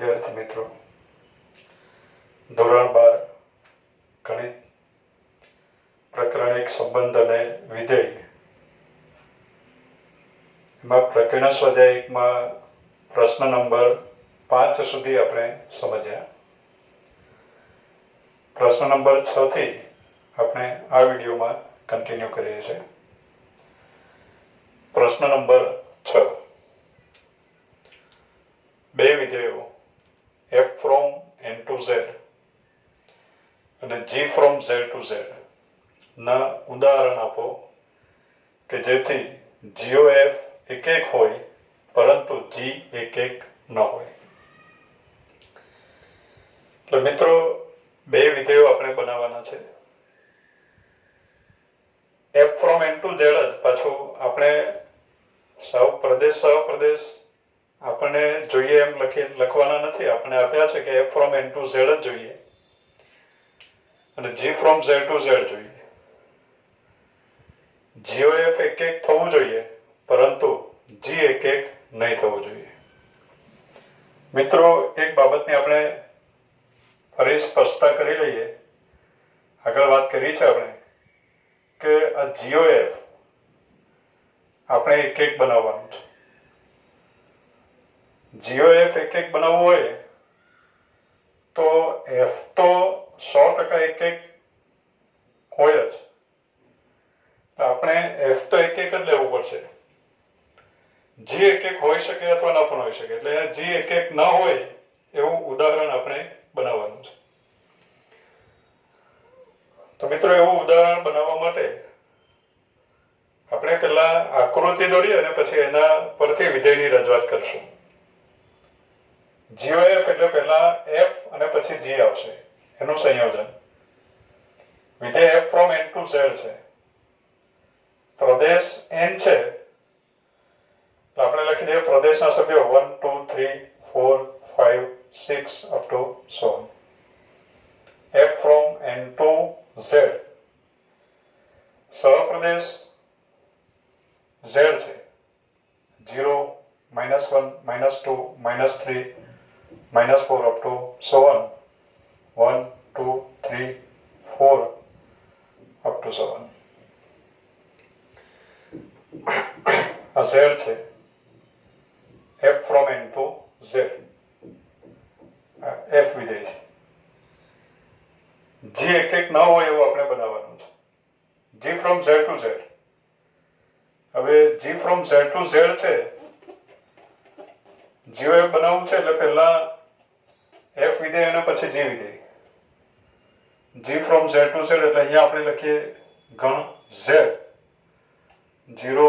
વિદ્યાર્થી મિત્રો, ધોરણ 12 ગણિત પ્રકરણ 1 સંબંધ અને વિધેય એમાં પ્રકરણ સ્વાધ્યાય 1 માં પ્રશ્ન નંબર 5 સુધી આપણે સમજ્યા. પ્રશ્ન નંબર 6 થી આપણે આ વિડીયોમાં કન્ટિન્યુ કરીએ છીએ. પ્રશ્ન નંબર 6. બે વિધેયો f from n to z અને g from z to z ના ઉદાહરણ આપો કે જેથી GOF એક એક હોય પરંતુ g એક એક ન હોય. એટલે મિત્રો બે વિધેયો આપણે બનાવવાના છે. f from n to z જ પાછું આપણે સહપ્રદેશ આપણને જોઈએ એમ લખવાના નથી. આપણે આપ્યા છે કે f from n to z જ જોઈએ અને g from z to z જોઈએ. GOF એક એક થવું જોઈએ પરંતુ g એક એક નહીં થવું જોઈએ. મિત્રો એક બાબતની આપણે ફરી સ્પષ્ટતા કરી લઈએ. આગળ વાત કરી છે આપણે કે આ GOF આપણે એક એક બનાવવાનું છે. GOF એક એક બનાવવું હોય તો f તો 100% એક એક હોય જ. આપણે f તો એક એક જ લેવું પડશે. g એક એક હોઈ શકે અથવા ન પણ હોઈ શકે. એટલે g એક એક ન હોય એવું ઉદાહરણ આપણે બનાવવાનું છે. તો મિત્રો એવું ઉદાહરણ બનાવવા માટે આપણે પહેલા આકૃતિ દોરી અને પછી એના પરથી વિધેયની રજૂઆત કરશું. GOF એટલે પહેલા f અને પછી g આવશે, એનું સંયોજન. વિધેય f from n to z છે. પ્રદેશ n છે તો આપણે લખી દઈએ પ્રદેશના સભ્યો 1 2 3 4 5 6 up to 7. f from n to z સહપ્રદેશ z છે. 0 -1 -2 -3 -4 up to 7. 1 2 3 4 up to 7. આ z છે. f from n to z f વિધેય છે. g એક એક ન હોય એવું આપણે બનાવવાનું છે. g from z to z. હવે g from z to z છે. GOF બનાવવું છે એટલે પહેલા f વિધેય અને પછી g વિધેય. g from z to z એટલે અહીંયા આપણે લખીએ ગણ z. 0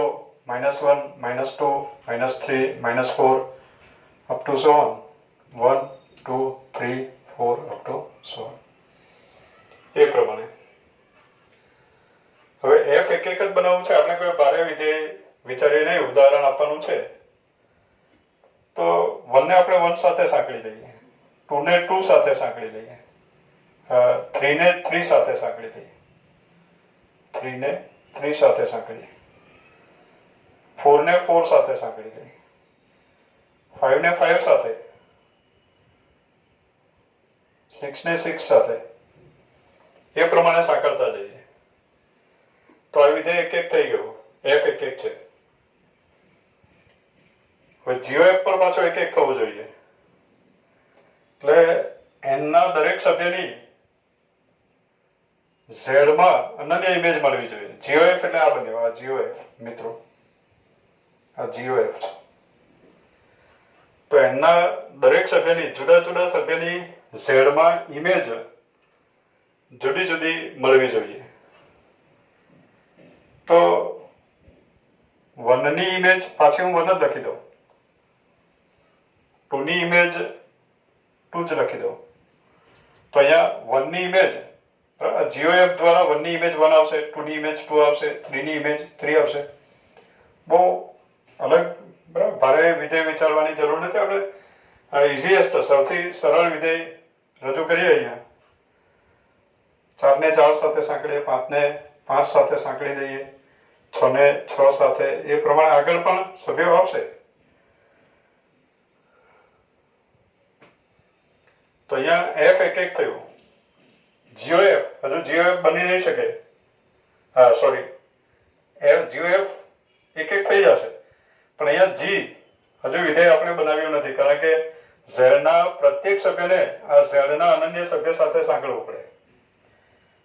-1 -2 -3 -4 up to 7. 1 2 3 4 up to 7. એ પ્રમાણે હવે f એક એક જ બનાવવું છે. આપણે કોઈ ભારે વિધેય વિચારી નહીં, ઉદાહરણ આપવાનું છે તો 1 ને આપણે 1 સાથે સાંકળી લઈએ, 2 ને 2 સાથે સાંકળી લઈએ, 3 ને 3 સાથે સાંકળી લઈએ, 3 ને 3 સાથે સાંકળીએ, 4 ને 4 સાથે સાંકળી લઈએ, 5 ને 5 સાથે, 6 ને 6 સાથે, એ પ્રમાણે સાંકળતા જઈએ તો આ વિધેય એક એક થઈ ગયું. f એક એક છે. હવે GOF પર પાછો એક એક થવું જોઈએ. એટલે n ના દરેક સભ્યની z માં અનન્ય ઇમેજ મળવી જોઈએ. GOF એટલે આ બન્યું, આ GOF મિત્રો, આ GOF છે. તો n ના દરેક સભ્યની જુદા જુદા સભ્યની z માં ઇમેજ જુદી જુદી મળવી જોઈએ. તો 1 ની ઇમેજ પાછી હું 1 જ લખી દઉં, 2 ની ઇમેજ 2 જ લખી દઉં. તો અહીંયા 1 ની ઇમેજ GOF દ્વારા 1 ની ઇમેજ 1 આવશે, 2 ની ઇમેજ 2 આવશે, 3 ની ઇમેજ 3 આવશે. બહુ અલગ બરાબર ભારે વિધેય વિચારવાની જરૂર નથી. આપણે ઇઝીએસ્ટ સૌથી સરળ વિધેય રજૂ કરીએ. અહીંયા 4 ને 4 સાથે સાંકળીએ, 5 ને 5 સાથે સાંકળી દઈએ, 6 ને 6 સાથે, એ પ્રમાણે આગળ પણ સભ્યો આવશે. તો અહીંયા f એક એક થયું. GOF હજુ GOF બની નહીં શકે. હા સોરી, GOF એક એક થઈ જશે, પણ અહીંયા G હજુ વિધેય આપણે બનાવ્યું નથી, કારણ કે ઝેડના પ્રત્યેક સભ્યને આ ઝેડના અનન્ય સભ્ય સાથે સાંકળવું પડે.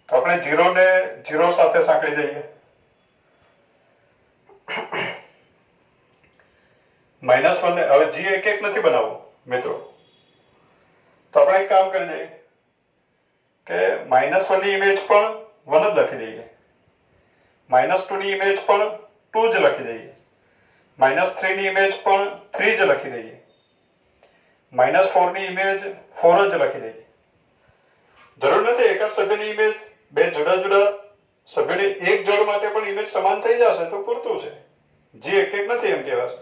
તો આપણે 0 ને 0 સાથે સાંકળી દઈએ. -1 ને હવે G એક એક નથી બનાવવું મિત્રો, તો આપણે એક કામ કરી દઈએ કે -1 ની ઇમેજ પણ 1 જ લખી દઈએ, -2 ની ઇમેજ પણ 2 જ લખી દઈએ, -3 ની ઇમેજ પણ 3 જ લખી દઈએ, -4 ની ઇમેજ 4 જ લખી દઈએ. જરૂર નથી એક જ સભ્યની ઇમેજ બે જુદા જુદા સભ્યોની એક જોડ માટે પણ ઇમેજ સમાન થઈ જશે તો પૂરતું છે. G એક એક નથી એમ કહેવાશે.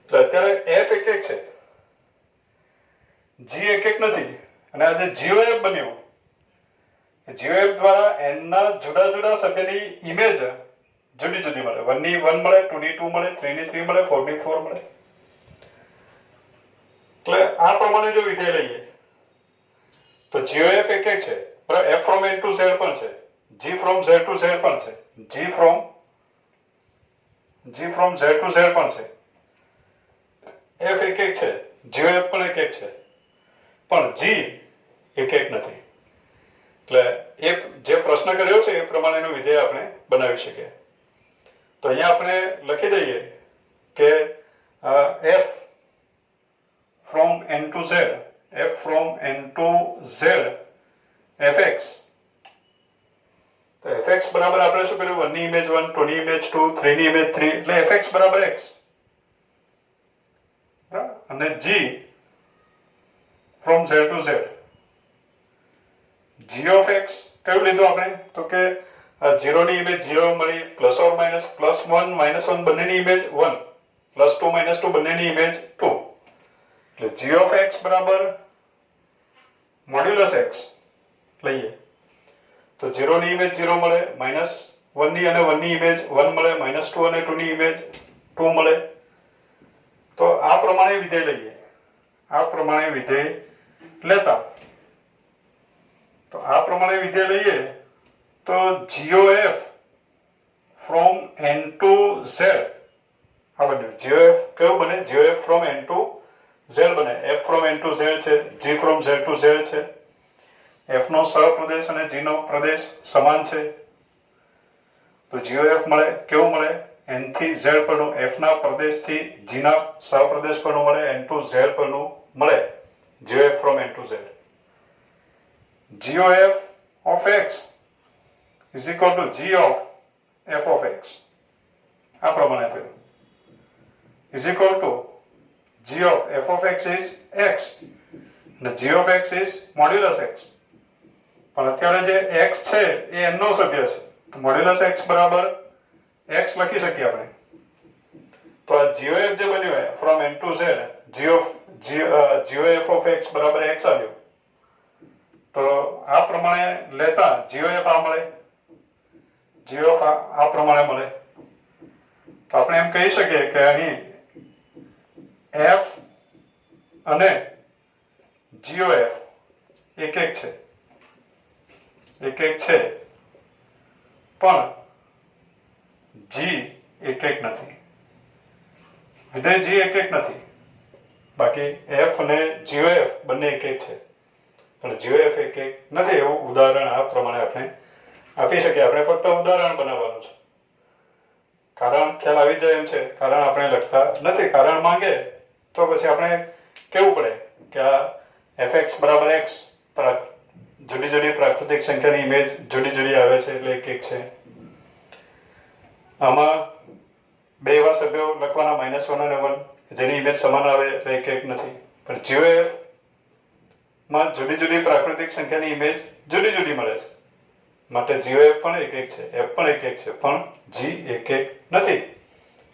એટલે અત્યારે f એક એક છે, G એક એક નથી, અને આ જે GOF બન્યું, GOF દ્વારા n ના જુદા જુદા સભ્યની ઇમેજ જુદી જુદી મળે. 1 ની 1 મળે, 2 ની 2 મળે, 3 ની 3 મળે, 4 ની 4 મળે. એટલે આ પ્રમાણે જો વિધેય લઈએ તો GOF એક એક છે, બરાબર. f from n to z પણ છે, G from z to z પણ છે, G from z to z પણ છે. f એક એક છે, GOF પણ એક એક છે, પણ G એક એક નથી. એટલે એક જે પ્રશ્ન કર્યો છે એ પ્રમાણેનું વિધેય આપણે બનાવી શકીએ. તો અહીંયા આપણે લખી દઈએ કે f from n to z, f from n to z fx. તો fx બરાબર આપણે શું કર્યું, 1 ની ઇમેજ 1, 2 ની ઇમેજ 2, 3 ની ઇમેજ 3, એટલે fx બરાબર x. અને g from z to z, g of x કયું લીધું આપણે, તો કે 0 ની ઇમેજ 0 મળી, પ્લસ ઓર માઇનસ +1 -1 બંનેની ઇમેજ 1, +2 -2 બંનેની ઇમેજ 2. એટલે g of x બરાબર મોડ્યુલસ x લઈએ તો 0 ની ઇમેજ 0 મળે, -1 ની અને 1 ની ઇમેજ 1 મળે, -2 અને 2 ની ઇમેજ 2 મળે. તો આ પ્રમાણે વિધેય લઈએ, આ પ્રમાણે વિધેય લેતા, તો આ પ્રમાણે વિધેય લઈએ તો GOF from n to z આ બન્યું. GOF કયું બને, GOF from n to z બને. f from n to z છે, g from z to z છે. f નો સહપ્રદેશ અને g નો પ્રદેશ સમાન છે, તો GOF મળે. કેવું મળે, n થી z પરનું, f ના પ્રદેશથી g ના સહપ્રદેશ પરનું મળે, n to z પરનું મળે. GOF from n to z, GOF of x is equal to g of f of x. આ પ્રમાણે થયું, is equal to g of f of x is x અને g of x is modulus x. પણ અત્યારે જે x છે એ n નો સભ્ય છે, તો મોડ્યુલસ x બરાબર x લખી શકીએ આપણે. તો આ GOF જે બન્યું હોય from n to z, GOF of x બરાબર x આવ્યું. તો આ પ્રમાણે લેતા GOF આ મળે, GOF આ પ્રમાણે મળે. તો આપણે એમ કહી શકીએ કે અહીં f અને GOF એક એક છે, એક એક છે, પણ G એક એક નથી. વિધેય G એક એક નથી, બાકી f અને GOF બંને એક એક છે, પણ GOF એક એક નથી. એવું ઉદાહરણ આ પ્રમાણે આપણે આપી શકીએ. આપણે ફક્ત ઉદાહરણ બનાવવાનું છે, કારણ ખ્યાલ આવી જાય એમ છે. કારણ આપણે લખતા નથી, કારણ માંગે તો પછી આપણે કેવું પડે કે આ fx બરાબર x, જુદી જુદી પ્રાકૃતિક સંખ્યાની ઇમેજ જુદી જુદી આવે છે એટલે એક એક છે. આમાં બે એવા સભ્યો લખવાના -1 અને 1 જેની ઇમેજ સમાન આવે એટલે એક એક નથી. પણ GOF માં જુદી જુદી પ્રાકૃતિક સંખ્યાની ઇમેજ જુદી જુદી મળે છે, માટે GOF પણ એક એક છે, f પણ એક એક છે, પણ G એક એક નથી.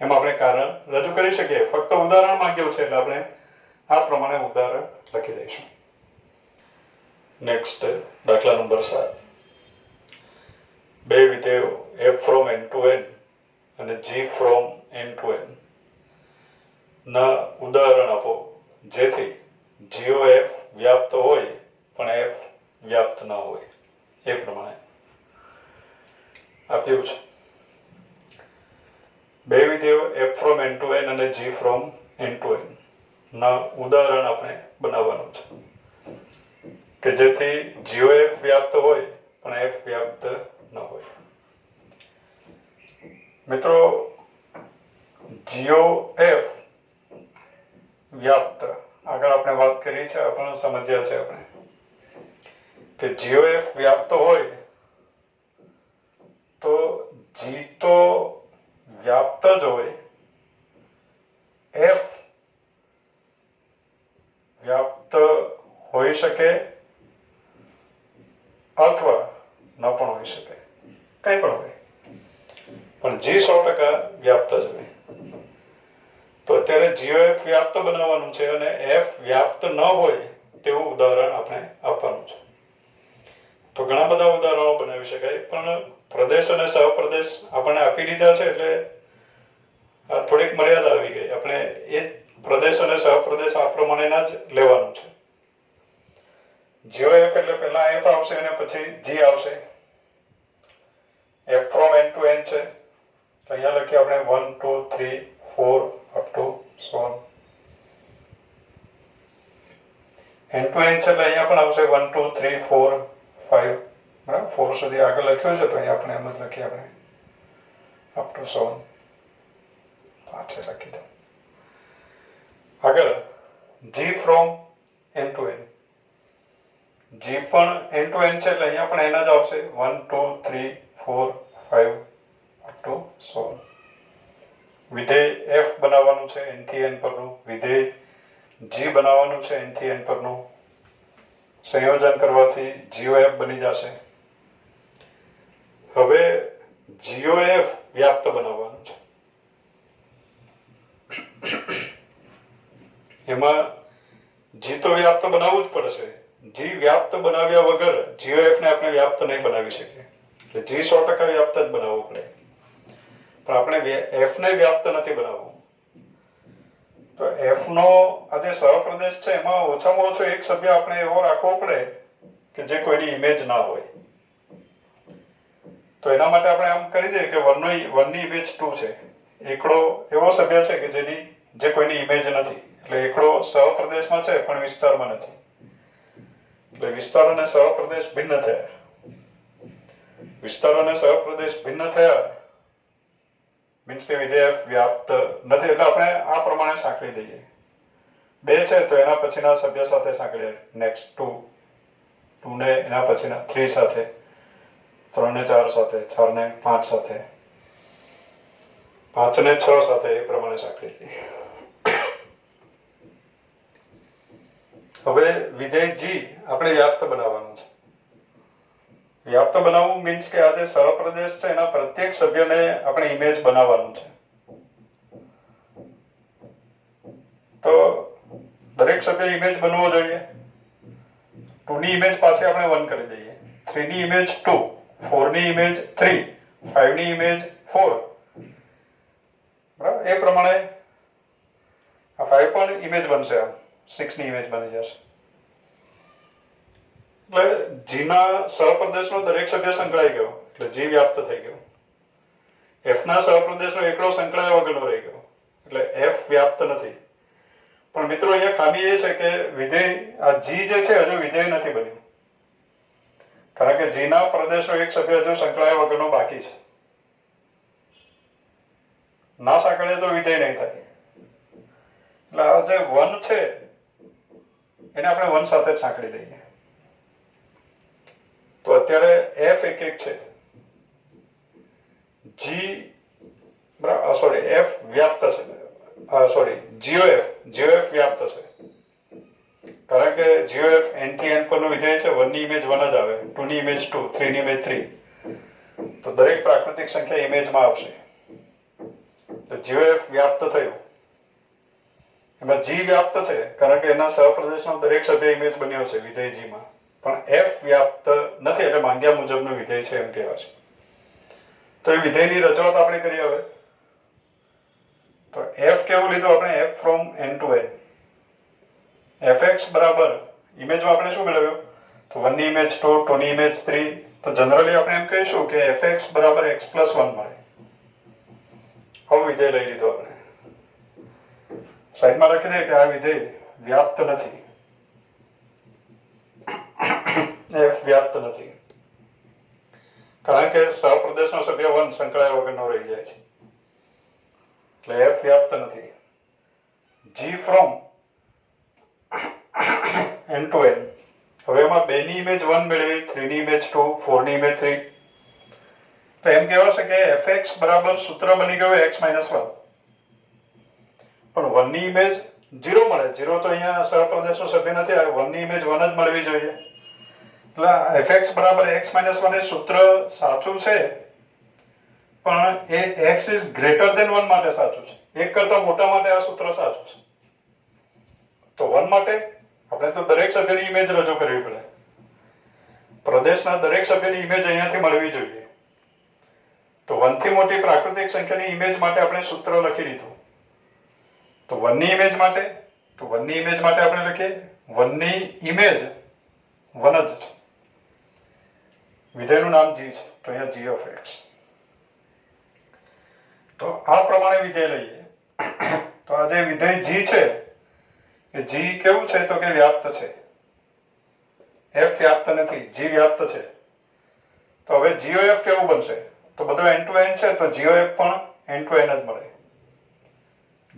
એમ આપણે કારણ રજૂ કરી શકીએ. ફક્ત ઉદાહરણ માંગ્યું છે એટલે આપણે આ પ્રમાણે ઉદાહરણ લખી દઈશું. નેક્સ્ટ દાખલા નંબર 7. બે વિધેયો f from n to n અને g from n to n ના ઉદાહરણ આપો જેથી GOF વ્યાપ્ત હોય પણ એફ વ્યાપ્ત ન હોય એ પ્રમાણે આપ્યું છે. બે વિધેયો F from N to N અને G from N to N ના ઉદાહરણ આપણે બનાવવાનું છે કે જેથી જીઓએફ વ્યાપ્ત હોય પણ એફ વ્યાપ્ત ન હોય. મિત્રો, જીઓએફ વ્યાપ્ત આગળ આપણે વાત કરી છે, આપણે સમજ્યા છે આપણે કે જીઓએફ વ્યાપ્ત હોય તો જી તો વ્યાપ્ત જ હોય, એફ વ્યાપ્ત હોઈ શકે અથવા ન પણ હોઈ શકે, કઈ પણ હોય, પણ જી 100% વ્યાપ્ત જ હોય. તો અત્યારે જીઓએફ વ્યાપ્ત બનાવવાનું છે અને એફ વ્યાપ્ત ન હોય તેવું ઉદાહરણ આપણે આપવાનું છે. તો ઘણા બધા ઉદાહરણો બનાવી શકાય, પણ પ્રદેશ અને સહપ્રદેશ આપણને આપી દીધા છે એટલે થોડીક મર્યાદા આવી ગઈ. આપણે એ પ્રદેશ અને સહપ્રદેશ આ પ્રમાણેના જ લેવાનું છે. જીઓએફ એટલે પહેલા એફ આવશે અને પછી જી આવશે. F from N to N છે, તો અહીંયા લખીએ આપણે 1 2 3 4 up to 7. N to N છે એટલે અહીંયા પણ આવશે 1 2 3 4 5, બરાબર. 4 સુધી આગળ લખ્યું છે તો અહીંયા આપણે એમ જ લખીએ આપણે અપ ટુ 7 પાછળ લખી દો. આગળ જી ફ્રોમ એન ટુ એન, જી પણ એન ટુ એન છે એટલે અહીંયા પણ એના જ આવશે 1 2 3 4 5 અપ ટુ 7. વિધેય એફ બનાવવાનું છે એન થી એન પરનું, વિધેય જી બનાવવાનું છે એન થી એન પરનું. સંયોજન કરવાથી જીઓએફ બની જશે. હવે જીઓએફ વ્યાપ્ત બનાવવાનું છે. એમાં જી તો વ્યાપ્ત બનાવવું જ પડશે. જી વ્યાપ્ત બનાવ્યા વગર જીઓએફ ને આપણે વ્યાપ્ત નહીં બનાવી શકીએ. એટલે જી 100% વ્યાપ્ત જ બનાવવું પડે, પણ આપણે એફ ને વ્યાપ્ત નથી બનાવવું. તો એફ નો આ જે સહપ્રદેશ છે એમાં ઓછામાં ઓછો એક સભ્ય આપણે એવો રાખવો પડે કે જે કોઈની ઇમેજ ના હોય. તો એના માટે આપણે આમ કરી દઈએ કે વનની ઇમેજ 2 છે, એકડો એવો સભ્ય છે કે જે કોઈની ઇમેજ નથી, એટલે એકડો સહપ્રદેશમાં છે પણ વિસ્તારમાં નથી. એટલે વિસ્તાર અને સહપ્રદેશ ભિન્ન થયા. વિસ્તાર અને સહપ્રદેશ ભિન્ન થયા મીન્સ કે વિધેય વ્યાપ્ત નથી, એટલે આપણે આ પ્રમાણે સાંકળી દઈએ. 2 છે તો એના પછીના સભ્ય સાથે સાંકળીએ. નેક્સ્ટ 2 ને એના પછીના 3 સાથે, 3 ને 4 સાથે, 4 ને 5 સાથે, 5 ને 6 સાથે, એ પ્રમાણે સાંકળી દઈએ. હવે વિધેય જી આપણે વ્યાપ્ત બનાવવાનું છે. વ્યાપ્ત બનાવવું મીન્સ કે આ જે સહપ્રદેશ છે એના પ્રત્યેક સભ્યને આપણે ઇમેજ બનાવવાનું છે. તો દરેક સભ્ય ઇમેજ બનવો જોઈએ. 2 ની ઇમેજ પાછી આપણે 1 કરી દઈએ, 3 ની ઇમેજ 2, 4 ની ઇમેજ 3, 5 ની ઇમેજ 4, બરાબર. એ પ્રમાણે આ 5 પણ ઇમેજ બનશે, આમ 6 ની ઇમેજ બની જશે. એટલે જીના સહપ્રદેશનો દરેક સભ્ય સંકળાઈ ગયો એટલે જી વ્યાપ્ત થઈ ગયો. એફ ના સહપ્રદેશનો એકડો સંકળાયા વગરનો રહી ગયો એટલે એફ વ્યાપ્ત નથી. પણ મિત્રો અહીંયા ખામી એ છે કે વિધેય આ જી જે છે હજુ વિધેય નથી બન્યું, કારણ કે જી ના પ્રદેશનો એક સભ્ય હજુ સંકળાયા વગરનો બાકી છે. ના સાંકળીએ તો વિધેય નહીં થાય. એટલે આ જે 1 છે એને આપણે 1 સાથે જ સાંકળી દઈએ. તો અત્યારે એફ એક છે, જી સોરી એફ વ્યાપ્ત છે, સોરી જીઓએફ વ્યાપ્ત છે, કારણ કે જીઓએફ એન થી એન પરનું વિધેય છે. 1 ની ઇમેજ 1 જ આવે, 2 ની ઇમેજ 2, 3 ની ઇમેજ 3. તો દરેક પ્રાકૃતિક સંખ્યા ઇમેજમાં આવશે. તો જીઓએફ વ્યાપ્ત થયું. એમાં જી વ્યાપ્ત છે કારણ કે એના સહપ્રદેશનો દરેક સભ્ય ઇમેજ બન્યો છે વિધેય જીમાં, પણ એફ વ્યાપ્ત નથી, એટલે માંગ્યા મુજબનું વિધેય છે એમ કહેવાશે. તો એ વિધેયની રજૂઆત આપણે કરી. હવે તો એફ કેવું લીધું આપણે? F from N to N. fx બરાબર ઇમેજમાં આપણે શું મેળવ્યો? તો 1 ની ઇમેજ 2, 2 ની ઇમેજ 3. તો જનરલી આપણે એમ કહીશું કે fx બરાબર x + 1 મળે. આવું વિધેય લઈ લીધું આપણે. સાઈડમાં લખી દઈએ કે આ વિધેય વ્યાપ્ત નથી. f વ્યાપ્ત નથી. કારણ કે સહપ્રદેશનો સભ્ય 1 સંકળાયા વગરનો રહી જાય છે. એટલે f વ્યાપ્ત નથી. g from n to n. હવે એમાં 2 ની ઇમેજ 1 મેળવી, 3 ની ઇમેજ 2, 4 ની ઇમેજ 3. તો એમ કહેવાશે કે fx બરાબર સૂત્ર બની ગયું x - 1. પણ 1 ની ઇમેજ 0 મળે. 0 તો અહીંયા સહપ્રદેશનો સભ્ય નથી આવ્યો. 1 ની ઇમેજ 1 જ મળવી જોઈએ. એટલે fx બરાબર x - 1 એ સૂત્ર સાચું છે, પણ એ x is greater than 1 માટે સાચું છે. 1 કરતા મોટા માટે આ સૂત્ર સાચું છે. તો 1 માટે આપણે તો દરેક સભ્યની ઇમેજ રજૂ કરવી પડે. પ્રદેશના દરેક સભ્યની ઇમેજ અહીંયાથી મળવી જોઈએ. તો 1 થી મોટી પ્રાકૃતિક સંખ્યાની ઇમેજ માટે આપણે સૂત્ર લખી દીધું. તો 1 ની ઇમેજ માટે આપણે લખીએ 1 ની ઇમેજ 1 જ છે. વિધેયનું નામ g છે, તો અહીંયા g of x. તો આ પ્રમાણે વિધેય લઈએ. તો આ જે વિધેય g છે એ g કેવું છે? તો કે વ્યાપ્ત છે. f વ્યાપ્ત નથી, g વ્યાપ્ત છે. તો હવે GOF કેવું બનશે? તો બધું n to n છે, તો GOF પણ n to n જ મળે.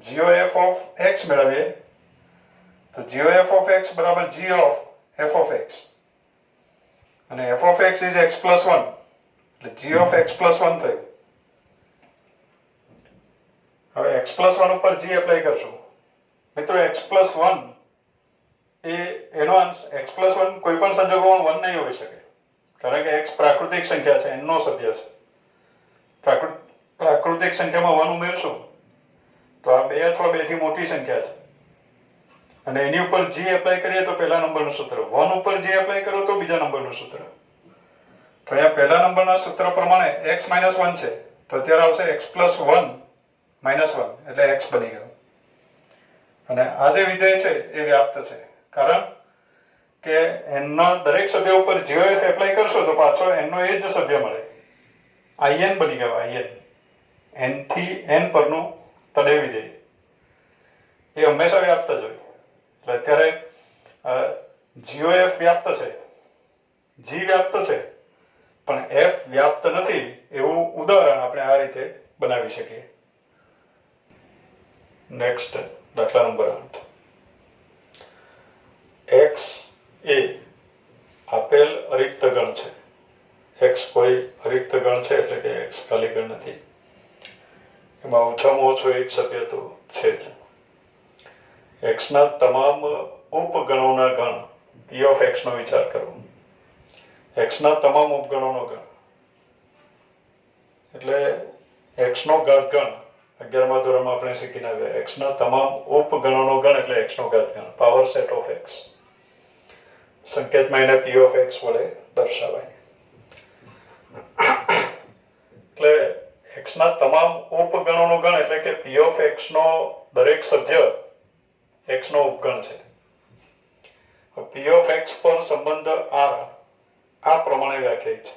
GOF of x મેળવીએ તો GOF of x બરાબર g of f of x. અને f of x is x + 1. એટલે g of x + 1 થયું. હવે x + 1 ઉપર g એપ્લાય કરશું. મિત્રો x + 1 એનો અંશ x + 1 કોઈ પણ સંજોગોમાં 1 નહીં હોઈ શકે. કારણ કે x પ્રાકૃતિક સંખ્યા છે, n નો સભ્ય છે. પ્રાકૃતિક સંખ્યામાં 1 ઉમેરશું તો આ 2 અથવા 2 થી મોટી સંખ્યા છે. અને એની ઉપર g એપ્લાય કરીએ તો પહેલા નંબરનું સૂત્ર, 1 ઉપર g એપ્લાય કરો તો બીજા નંબરનું સૂત્ર. તો અહીંયા પહેલા નંબરના સૂત્ર પ્રમાણે x - 1 છે, તો અત્યારે આવશે x + 1 - 1, એટલે x બની ગયો. અને આ જે વિધેય છે એ વ્યાપ્ત છે, કારણ કે n ના દરેક સભ્ય ઉપર GOF એપ્લાય કરશો તો પાછો n નો એ જ સભ્ય મળે. in બની ગયો. in n થી n પરનું તડે વિધેય એ હંમેશા વ્યાપ્ત જ હોય. એટલે અત્યારે GOF વ્યાપ્ત છે, g વ્યાપ્ત છે, પણ f વ્યાપ્ત નથી એવું ઉદાહરણ આપણે આ રીતે બનાવી શકીએ. નેક્સ્ટ દાખલા નંબર 8. x એ આપેલ અરિક્ત ગણ છે. x કોઈ અરિક્ત ગણ છે, એટલે કે x ખાલી ગણ નથી. એમાં ઓછામાં ઓછો એક સભ્ય તો છે જ. x ના તમામ ઉપગણોના ગણ p of x નો વિચાર કરો. x ના તમામ ઉપગણોનો ગણ એટલે x નો ઘાત ગણ. 11મા ધોરણમાં આપણે શીખીને આવ્યા. x ના તમામ ઉપગણોનો ગણ એટલે x નો ઘાત ગણ, પાવર સેટ ઓફ x. સંકેતમાં એને p of x વડે દર્શાવાય. એટલે x ના તમામ ઉપગણોનો ગણ એટલે કે p of x નો દરેક સભ્ય x નો ઉપગણ છે. p of x પર સંબંધ r આ પ્રમાણે વ્યાખ્યાયિત છે.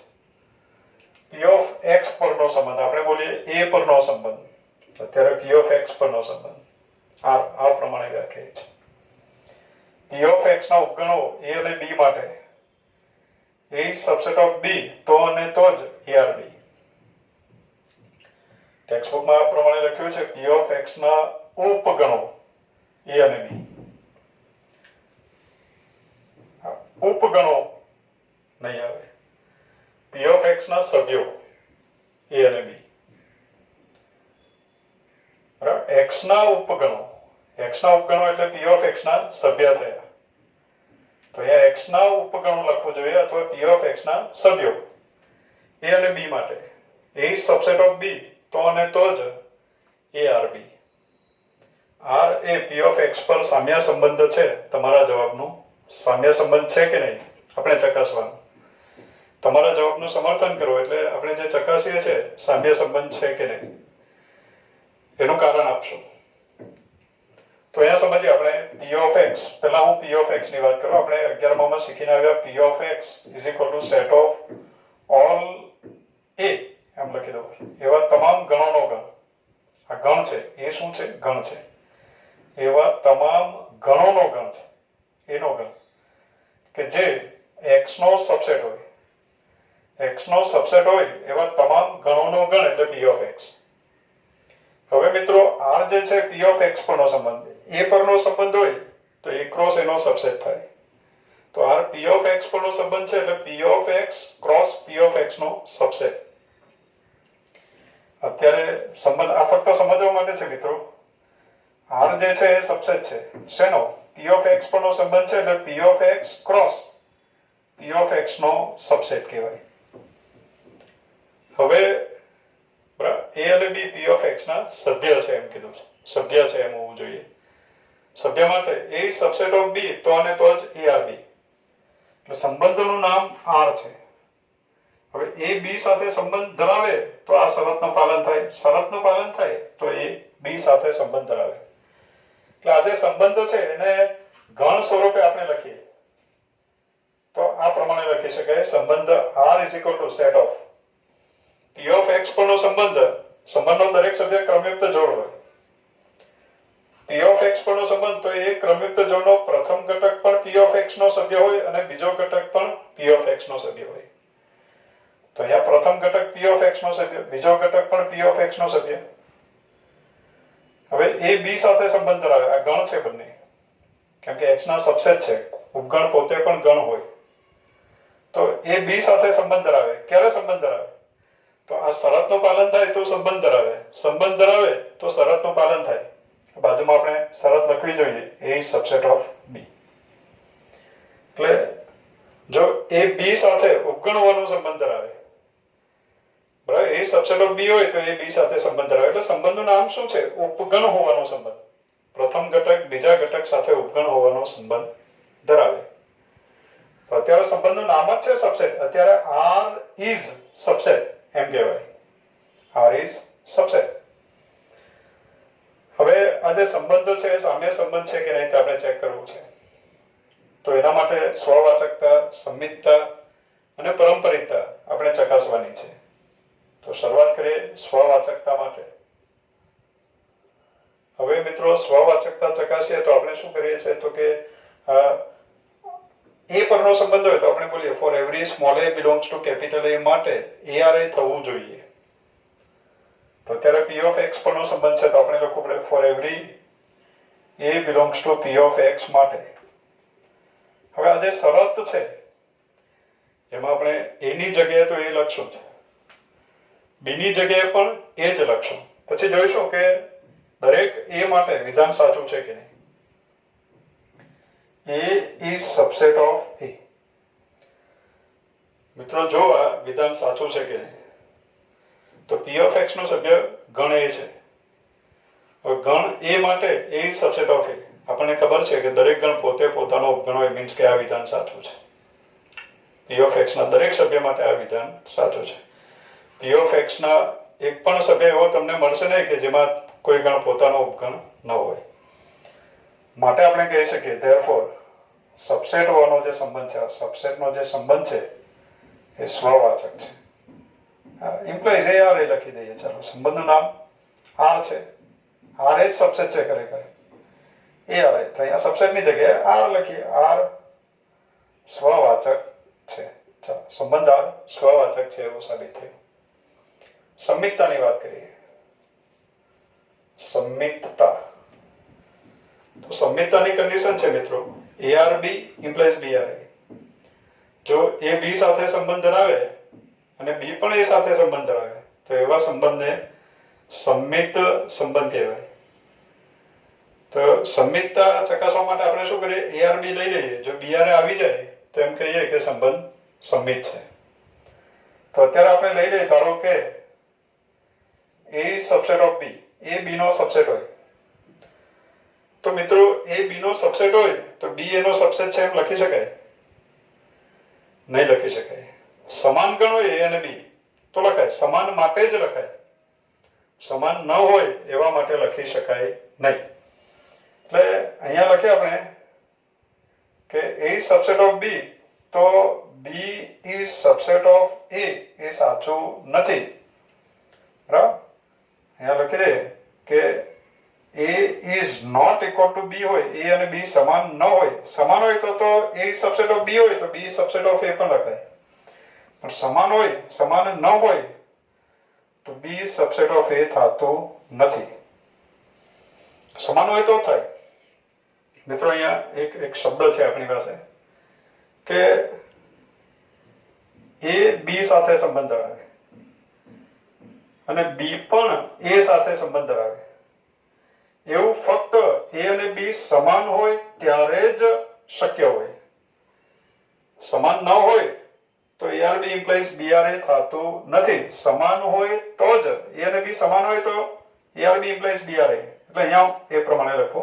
p of x પરનો સંબંધ આપણે બોલીએ a પરનો સંબંધ, અત્યારે p of x પરનો સંબંધ r આ પ્રમાણે વ્યાખ્યાયિત છે. p of x ના ઉપગણો a અને b માટે a is subset of b, તો અને તો જ ARB. ટેક્સ્ટબુકમાં આ પ્રમાણે લખ્યું છે p of x ના ઉપગણો a અને b. ઉપગણો નહીં આવે. p of x ના સભ્યો a અને b. બરાબર. x ના ઉપગણો એટલે p of x ના સભ્ય થયા. તો અહીંયા x ના ઉપગણો લખવું જોઈએ અથવા p of x ના સભ્યો a અને b માટે a is subset of b, તો અને તો જ ARB. r A p of x પર સામ્ય સંબંધ છે. તમારા જવાબનું સામ્ય સંબંધ છે કે નહીં આપણે ચકાસવાનું. તમારા જવાબનું સમર્થન કરો એટલે આપણે જે ચકાસીએ છીએ સામ્ય સંબંધ છે કે નહીં એનું કારણ આપશો. તો તો અહીંયા સમજીએ આપણે p of x, પહેલા હું p of x ની વાત કરું. આપણે 11મા માં શીખીને આવ્યા p of x = set of all a, એમ લખી દઉં. એવા તમામ ગણોનો ગણ. આ ગણ છે, એ શું છે? ગણ છે. એવા તમામ ગણોનો ગણ છે, એનો ગણ કે જે x નો સબસેટ હોય. x નો સબસેટ હોય એવા તમામ ગણોનો ગણ એટલે p of x. હવે મિત્રો r જે છે p of x પરનો સંબંધ, a પરનો સંબંધ હોય તો a ક્રોસ એનો સબસેટ થાય. તો r p of x પરનો સંબંધ છે એટલે p of x cross p of x નો સબસેટ. અત્યારે સંબંધ આ ફક્ત સમજવા માટે છે મિત્રો. r જે છે એ સબસેટ છે શેનો? p of x પરનો સંબંધ છે એટલે p of x cross p of x નો સબસેટ કહેવાય. હવે a અને b p of x ના સભ્ય છે એમ કીધું છે. સભ્ય છે એમ હોવું જોઈએ. સભ્ય માટે a is subset of b, તો અને તો જ arb. એટલે સંબંધનું નામ r છે. હવે a b સાથે સંબંધ ધરાવે તો આ શરતનું પાલન થાય. શરતનું પાલન થાય તો a b સાથે સંબંધ ધરાવે. એટલે આ જે સંબંધ છે એને ગણ સ્વરૂપે આપણે લખીએ તો આ પ્રમાણે લખી શકાય. સંબંધ r = set of p of x પરનો સંબંધનો દરેક સભ્ય ક્રમયુક્ત જોડ હોય. p of x પરનો સંબંધ તો એ ક્રમયુક્ત જોડનો પ્રથમ ઘટક પણ p of x નો સભ્ય હોય અને બીજો ઘટક પણ p of x નો સભ્ય હોય. તો અહીંયા પ્રથમ ઘટક p of x નો સભ્ય, બીજો ઘટક પણ p of x નો સભ્ય. હવે a b સાથે સંબંધ ધરાવે. આ ગણ છે બંને, કેમ કે x ના સબસેટ છે. ઉપગણ પોતે પણ ગણ હોય. તો a b સાથે સંબંધ ધરાવે. ક્યારે સંબંધ ધરાવે? તો આ શરતનું પાલન થાય તો સંબંધ ધરાવે. સંબંધ ધરાવે તો શરતનું પાલન થાય. બાજુમાં આપણે શરત લખવી જોઈએ, a is subset of b. એટલે જો a b સાથે ઉપગણ હોવાનો સંબંધ ધરાવે, બરાબર, a subset of b હોય તો a b સાથે સંબંધ ધરાવે. એટલે સંબંધનું નામ શું છે? ઉપગણ હોવાનો સંબંધ. પ્રથમ ઘટક બીજા ઘટક સાથે ઉપગણ હોવાનો સંબંધ ધરાવે. તો અત્યારે સંબંધનું નામ જ છે સબસેટ. અત્યારે r is subset એમ કહેવાય. r is subset. હવે આ જે સંબંધ છે એ સામ્ય સંબંધ છે કે નહીં તે આપણે ચેક કરવું છે. તો એના માટે સ્વવાચકતા, સંમિતતા અને પરંપરિતતા આપણે ચકાસવાની છે. તો શરૂઆત કરીએ સ્વવાચકતા માટે. હવે મિત્રો સ્વવાચકતા ચકાસીએ તો આપણે શું કરીએ છીએ તો કે a પરનો સંબંધ હોય તો આપણે બોલીએ for every small a belongs to capital A માટે ARA થવું જોઈએ. તો અત્યારે p of x પરનો સંબંધ છે તો આપણે લખવું પડે for every a belongs to p of x માટે. હવે આ જે શરત છે એમાં આપણે a ની જગ્યાએ તો a લખશું, b ની જગ્યાએ પણ a જ લખશું. પછી જોઈશું કે દરેક a માટે વિધાન સાચું છે કે નહીં. a is subset of a. મિત્રો જો આ વિધાન સાચું છે કે નહીં તો p of x નો સભ્ય ગણ a છે. હવે ગણ a માટે a is subset of a. આપણને ખબર છે કે દરેક ગણ પોતે પોતાનો ઉપગણ હોય, મીન્સ કે આ વિધાન સાચું છે. p of x ના દરેક સભ્ય માટે આ વિધાન સાચું છે. p of x ના એક પણ સભ્ય એવો તમને મળશે નહીં કે જેમાં કોઈ ગણ પોતાનો ઉપગણ ન હોય. માટે આપણે કહી શકીએ therefore સબસેટ હોવાનો જે સંબંધ છે, સબસેટનો જે સંબંધ છે એ સ્વવાચક છે. ઇમ્પ્લાઇઝ AR લખી દઈએ. ચાલો, સંબંધનું નામ r છે. r એ જ સબસેટ છે ખરેખર. AR તો અહીંયા સબસેટની જગ્યાએ r લખીએ. r સ્વવાચક છે. ચાલો, સંબંધ r સ્વવાચક છે એવું સાબિત થયું. સંમિતતાની વાત કરીએ. સંમિતતા. તો સંમિતતાની કન્ડિશન છે મિત્રો ARB implies BRA. જો a b સાથે સંબંધ ધરાવે અને b પણ a સાથે સંબંધ ધરાવે તો એવા સંબંધને સંમિત સંબંધ કહેવાય. તો સંમિતતા ચકાસવા માટે આપણે શું કરીએ? ARB લઈ લઈએ. જો BRA આવી જાય તો એમ કહીએ કે સંબંધ સંમિત છે. તો અત્યારે આપણે લઈ લઈએ ધારો કે a is subset of b. a b નો સબસેટ હોય તો મિત્રો a b નો સબસેટ હોય તો b a નો સબસેટ છે એમ લખી શકાય? નહીં લખી શકાય. સમાન ગણ હોય a અને b તો લખાય. સમાન માટે જ લખાય. સમાન ન હોય એવા માટે લખી શકાય નહીં. એટલે અહીંયા લખીએ આપણે કે A is subset of B, તો B is subset of A એ સાચું નથી. બરાબર? અહીંયા લખી દે કે A is not equal to B હોય, A અને B સમાન ન હોય. સમાન હોય તો A is subset of B હોય તો B is subset of A પણ લખાય. પણ સમાન હોય, સમાન ન હોય તો B is subset of A થતું નથી. સમાન હોય તો થાય. મિત્રો અહીંયા એક શબ્દ છે આપણી પાસે કે A B સાથે સંબંધ ધરાવે અને B પણ A સાથે સંબંધ ધરાવે. એવું ફક્ત A અને B સમાન હોય ત્યારે જ શક્ય હોય. સમાન ન હોય તો ARB implies BRA થતું નથી. સમાન હોય તો જ A અને B સમાન હોય તો ARB implies BRA. એટલે અહીંયા એ પ્રમાણે લખો.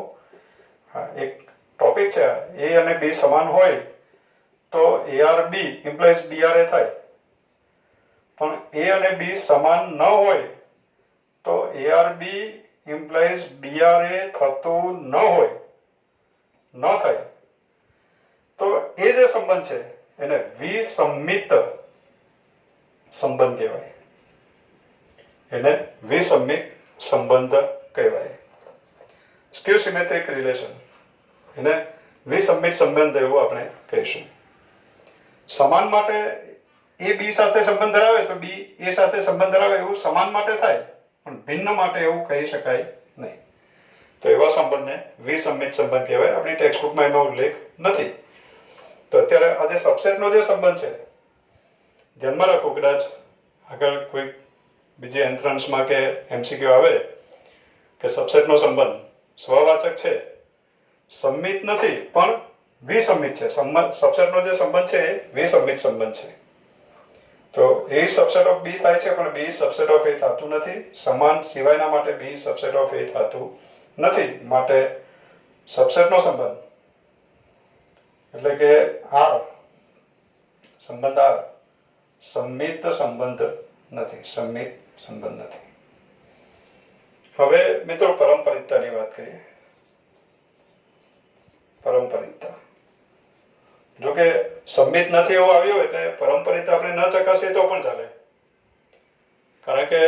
હા, એક ટોપિક છે. A અને B સમાન હોય તો ARB implies BRA થાય. પણ A અને B સમાન ન હોય તો ARB implies BRA થતું ન હોય, ન થાય. તો એ જે સંબંધ છે એને વિસંમિત સંબંધ કહેવાય. એને વિસંમિત સંબંધ કહેવાય. સ્ક્યુ સિમેટ્રિક રિલેશન, એને વિસંમિત સંબંધ એવું આપણે કહીશું. સમાન માટે A B સાથે સંબંધ ધરાવે તો B A સાથે સંબંધ ધરાવે એવું સમાન માટે થાય, પણ ભિન્ન માટે એવું કહી શકાય નહીં. તો એવા સંબંધને વિસંમિત સંબંધ કહેવાય. આપણી ટેક્સ્ટબુકમાં એનો ઉલ્લેખ નથી. તો અત્યારે આ જે સબસેટનો જે સંબંધ છે ધ્યાનમાં રાખો. કદાચ આગળ કોઈ બીજી એન્ટ્રન્સમાં કે MCQ આવે કે સબસેટનો સંબંધ સ્વવાચક છે, સંમિત નથી પણ વિસંમિત છે. સબસેટનો જે સંબંધ છે એ વિસંમિત સંબંધ છે. તો A સબસેટ ઓફ B થાય છે પણ B સબસેટ ઓફ A થતું નથી. સમાન સિવાયના માટે B સબસેટ ઓફ A થતું નથી. માટે સબસેટનો સંબંધ એટલે કે R સંબંધ R સંમિત સંબંધ નથી. સંમિત સંબંધ નથી. હવે મિત્રો પરંપરિતતાની વાત કરીએ. પરંપરિતતા, જો કે સંમિત નથી એવું આવ્યું એટલે પરંપરિતતા આપણે ન ચકાસીએ તો પણ ચાલે. કારણ કે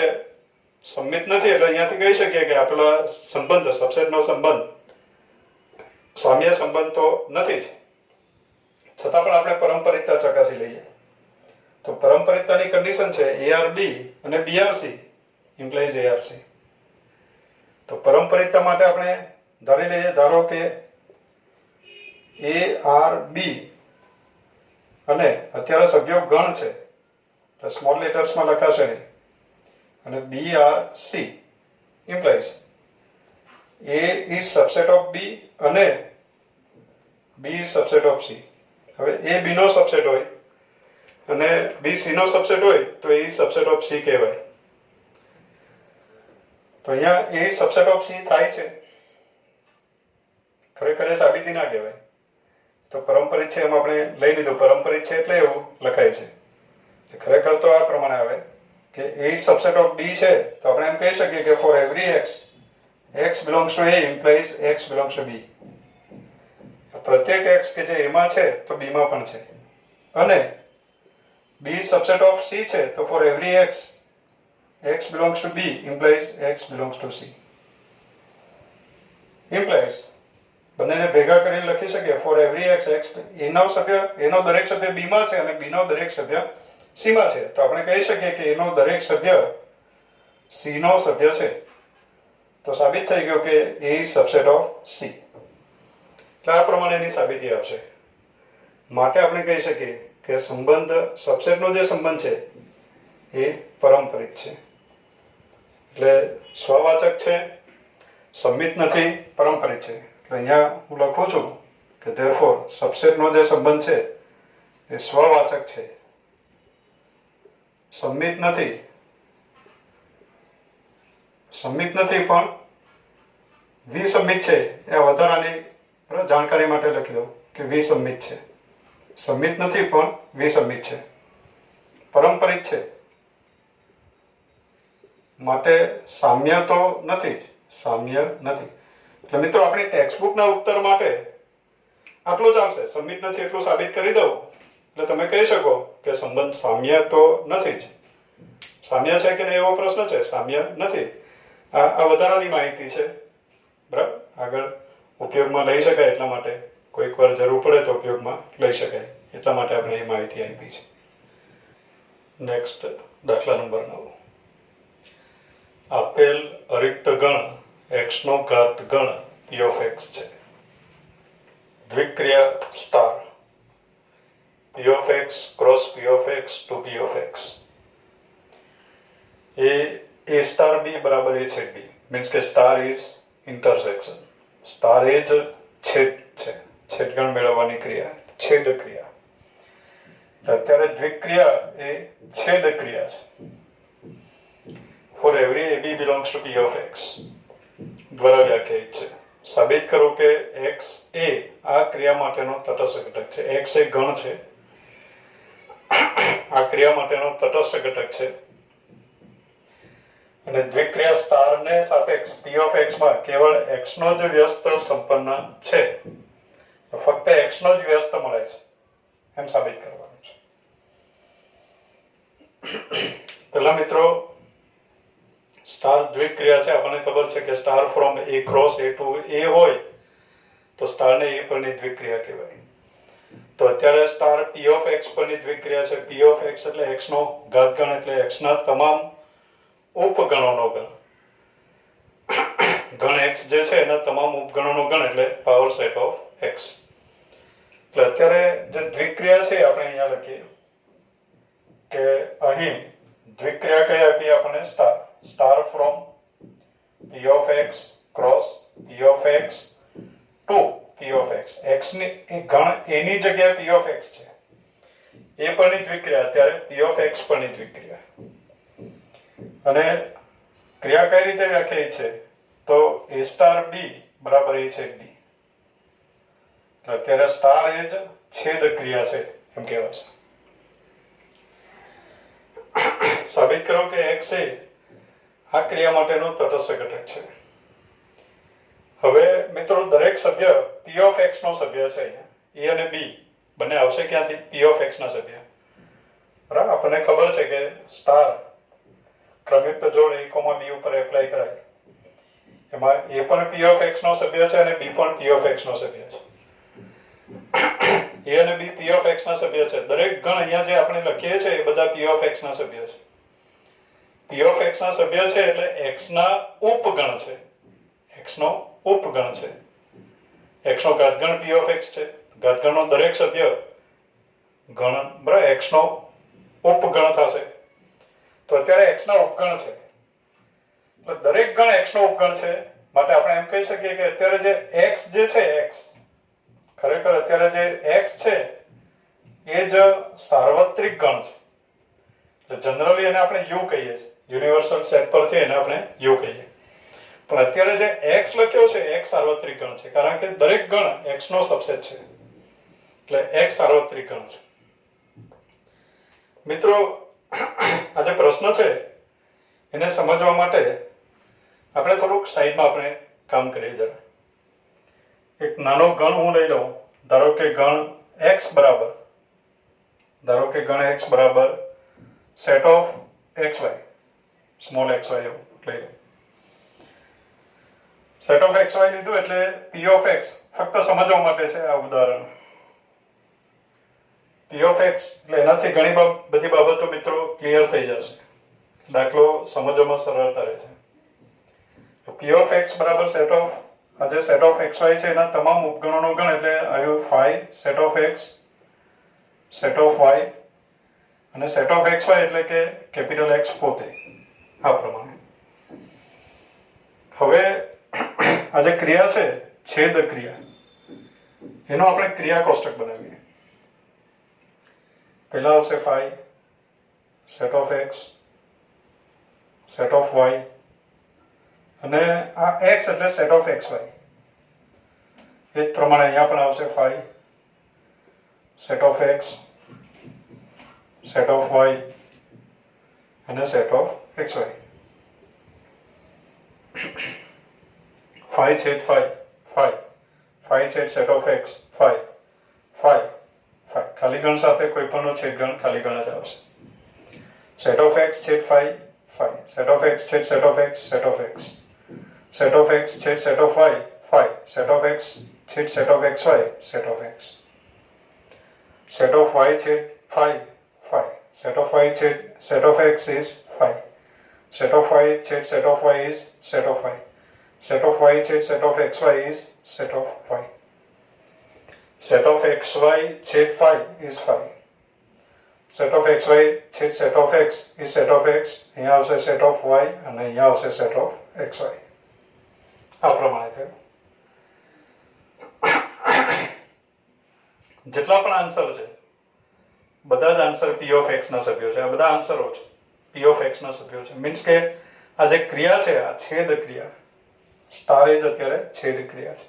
સંમિત નથી એટલે અહીંયાથી કહી શકીએ કે આપેલા સંબંધ, સબસેટનો સંબંધ સામ્ય સંબંધ તો નથી જ, છતાં પણ આપણે પરંપરિતતા ચકાસી લઈએ. તો પરંપરિતતાની કન્ડિશન છે ARB અને BRC ઇમ્પ્લાઇઝ ARC. તો પરંપરિતતા માટે આપણે ધારી લઈએ, ધારો કે ARB અને અત્યારે સભ્યો ગણ છે તો સ્મોલ લેટર્સમાં લખાશે નહીં, અને BRC implies A is subset of B અને B is subset of C. હવે A B નો સબસેટ હોય અને B C નો સબસેટ હોય તો A is subset of C કહેવાય. તો અહીંયા A સબસેટ ઓફ C થાય છે. ખરેખર સાબિતી ના કહેવાય. તો પરંપરિત છે એમ આપણે લઈ લીધું. પરંપરિત છે એટલે એવું લખાય છે. ખરેખર તો આ પ્રમાણે આવે કે A is subset of B છે તો આપણે એમ કહી શકીએ કે for every x belongs to A implies x belongs to B. પ્રત્યેક x કે જે A માં છે તો B માં પણ છે. અને B is subset of C છે તો for every x belongs to B implies x belongs to C. implies બંનેને ભેગા કરીને લખી શકીએ for every x એનો દરેક સભ્ય B માં છે અને B નો દરેક સભ્ય C માં છે. તો આપણે કહી શકીએ કે એનો દરેક સભ્ય C નો સભ્ય છે. તો સાબિત થઈ ગયું કે A is subset of C. એટલે આ પ્રમાણે એની સાબિતી આવશે. માટે આપણે કહી શકીએ કે સંબંધ, સબસેટનો જે સંબંધ છે એ પરંપરિત છે. એટલે સ્વવાચક છે, સંમિત નથી, પરંપરિત છે. એટલે અહીંયા હું લખું છું કે therefore સબસેટનો જે સંબંધ છે એ સ્વવાચક છે, સંમિત નથી પણ વિસંમિત છે. એ વધારાની જાણકારી માટે લખી દો કે વિસંમિત છે. સંમિત નથી પણ વિસંમિત છે. પરંપરિત છે માટે સામ્ય તો નથી જ, સામ્ય નથી. એટલે મિત્રો આપણી ટેક્સ્ટબુકના ઉત્તર માટે આટલું જ આવશે. સબમિટ નથી એટલું સાબિત કરી દઉં એટલે તમે કહી શકો કે સંબંધ સામ્ય તો નથી જ. સામ્ય છે કે નહીં એવો પ્રશ્ન છે, સામ્ય નથી. આ વધારાની માહિતી છે, બરાબર. આગળ ઉપયોગમાં લઈ શકાય એટલા માટે, કોઈક વાર જરૂર પડે તો ઉપયોગમાં લઈ શકાય એટલા માટે આપણે એ માહિતી આપી છે. નેક્સ્ટ દાખલા નંબર 9. આપેલ અરિક્ત ગણ x નો ઘાત ગણ p of x છે. દ્વિક્રિયા star p of x cross p of x to p of x a star b બરાબર a છેદ b, મીન્સ કે સ્ટાર ઇઝ ઇન્ટરસેક્શન. સ્ટાર એ જ છેદ છે, છેદગણ મેળવવાની ક્રિયા, છેદ ક્રિયા. અત્યારે દ્વિક્રિયા એ છેદ ક્રિયા છે. For every AB belongs to P of X દ્વારા વ્યાખ્યાયિત છે. સાબિત કરો કે x એ આ ક્રિયા માટેનો તટસ્થ ઘટક છે. x એ ગણ છે, આ ક્રિયા માટેનો તટસ્થ ઘટક છે. અને દ્વિક્રિયા સ્ટાર ને સાપેક્ષ P of X માં કેવળ x નો જ વ્યસ્ત સંપન્ન છે. ફક્ત x નો જ વ્યસ્ત મળે છે એમ સાબિત કરવાનું છે. પહેલા મિત્રો સ્ટાર દ્વિક્રિયા છે. આપણને ખબર છે કે star from a cross a to a હોય તો સ્ટાર ને a પરની દ્વિક્રિયા કહેવાય. તો અત્યારે સ્ટાર p of x પરની દ્વિક્રિયા છે. p of x એટલે x નો ઘાત ગણ, એટલે x ના તમામ ઉપગણોનો ગણ. ગણ x જે છે એના તમામ ઉપગણોનો ગણ એટલે પાવર સેટ ઓફ x. એટલે અત્યારે જે દ્વિક્રિયા છે આપણે અહીંયા લખીએ કે અહીં દ્વિક્રિયા કઈ આપી આપણને? Star from p of x cross p of x to p of x. x ની એ ગણ a ની જગ્યાએ p of x છે. a પરની દ્વિક્રિયા અત્યારે p of x પરની દ્વિક્રિયા. અને ક્રિયા કઈ રીતે વ્યાખ્યાયિત છે? તો a સ્ટાર b બરાબર a છેદ b. અત્યારે સ્ટાર એ જ છેદ ક્રિયા છે એમ કહેવાય છે. સાબિત કરો કે x એ આ ક્રિયા માટેનો તટસ્થ ઘટક છે. હવે મિત્રો દરેક સભ્ય p of x નો સભ્ય છે. a અને b બંને આવશે ક્યાંથી? p of x ના સભ્ય, બરાબર. આપણને ખબર છે કે સ્ટાર ક્રમિક જોડ a, b ઉપર એપ્લાય કરાય. એમાં a પણ p of x નો સભ્ય છે અને b પણ p of x નો સભ્ય છે. a અને b p of x ના સભ્ય છે. દરેક ગણ અહીંયા જે આપણે લખીએ છીએ એ બધા p of x ના સભ્ય છે. p of x ના સભ્ય છે એટલે x ના ઉપગણ છે. x નો ઉપગણ છે. x no ઘાતગણ p of x છે. ઘાતગણનો દરેક સભ્ય ગણ, બરાબર, x નો ઉપગણ થશે. તો અત્યારે x ના ઉપગણ છે એટલે દરેક ગણ x નો ઉપગણ છે. માટે આપણે એમ કહી શકીએ કે અત્યારે જે x જે છે, x ખરેખર અત્યારે જે x છે એ જ સાર્વત્રિક ગણ છે. એટલે જનરલી એને આપણે u કહીએ છીએ. યુનિવર્સલ સેટ પર છે એને આપણે u કહીએ. પણ અત્યારે જે x લખ્યો છે x સાર્વત્રિક ગણ છે, કારણ કે દરેક ગણ x નો સબસેટ છે. એટલે x સાર્વત્રિક ગણ છે. મિત્રો આ જે પ્રશ્ન છે એને સમજવા માટે આપણે થોડુંક સાઈડમાં આપણે કામ કરીએ જરા. એક નાનો ગણ હું લઈ લઉં. ધારો કે ગણ x બરાબર set of xy, small xy એવું લઈ લઉં. સેટ ઓફ xy લીધું એટલે p of x ફક્ત સમજવા માટે છે આ ઉદાહરણ. p of x એટલે એનાથી ઘણી બધી બાબતો મિત્રો ક્લિયર થઈ જશે. દાખલો સમજવામાં સરળતા રહેશે. p of x બરાબર સેટ ઓફ, આ જે સેટ ઓફ xy છે એના તમામ ઉપગણોનો ગણ એટલે આવ્યું phi set of x, set of y અને સેટ ઓફ xy એટલે કે કેપિટલ X પોતે. આ પ્રમાણે હવે આ જે ક્રિયા છે છેદ ક્રિયા, એનો આપણે ક્રિયા કોષ્ટક બનાવીએ. પહેલા આવશે phi set of x, set of y અને આ x એટલે સેટ ઓફ xy. એ જ પ્રમાણે અહીંયા પણ આવશે phi set of x, set of y અને સેટ ઓફ xy. phi છેદ phi 5 5 છેદ સેટ ઓફ x 5 5 5 ખાલી ગણ સાથે કોઈ પણનો છેદગણ ખાલી ગણ જ આવશે. સેટ ઓફ x છેદ 5 5 સેટ ઓફ x છેદ set of x set of x set of x છેદ set of y 5 set of x છેદ set of xy set of x set of y છેદ 5 5 set of y છેદ set of x is 5 set of y છેદ set of y is set of y set of y છેદ set of xy is set of y set of xy છેદ 5 is 5 set of xy છેદ set of x is set of x અહીંયા આવશે set of y અને અહીંયા આવશે set of xy આ પ્રમાણે થયું. જેટલા પણ આન્સર છે બધા જ આન્સર p of x ના સભ્યો છે. આ બધા આન્સરો છે p of x ના સભ્યો છે. મીન્સ કે આ જે ક્રિયા છે આ છેદ ક્રિયા સ્ટાર એ જ અત્યારે છેદ ક્રિયા છે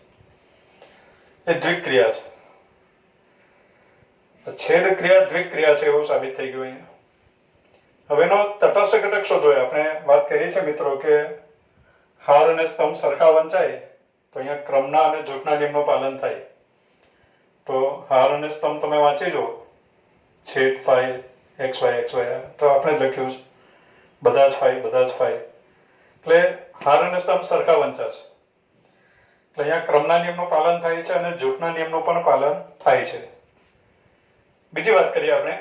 એ દ્વિક ક્રિયા છે. છેદ ક્રિયા દ્વિક ક્રિયા છે એવું સાબિત થઈ ગયું અહીંયા. હવેનો તટસ્થ ઘટક શોધો. આપણે વાત કરીએ છીએ મિત્રો કે હાર અને સ્તંભ સરખા વંચાય તો અહીંયા ક્રમના અને જૂથના નિયમનું પાલન થાય. તો હાર અને સ્તંભ તમે વાંચી લો છેદ 5 xy તો આપણે લખ્યું છે બધા જ 5 બધા જ 5 એટલે હાર અને સ્તંભ સરખા વંચાશે એટલે અહીંયા ક્રમના નિયમનું પાલન થાય છે અને જૂથના નિયમનું પણ પાલન થાય છે. બીજી વાત કરીએ આપણે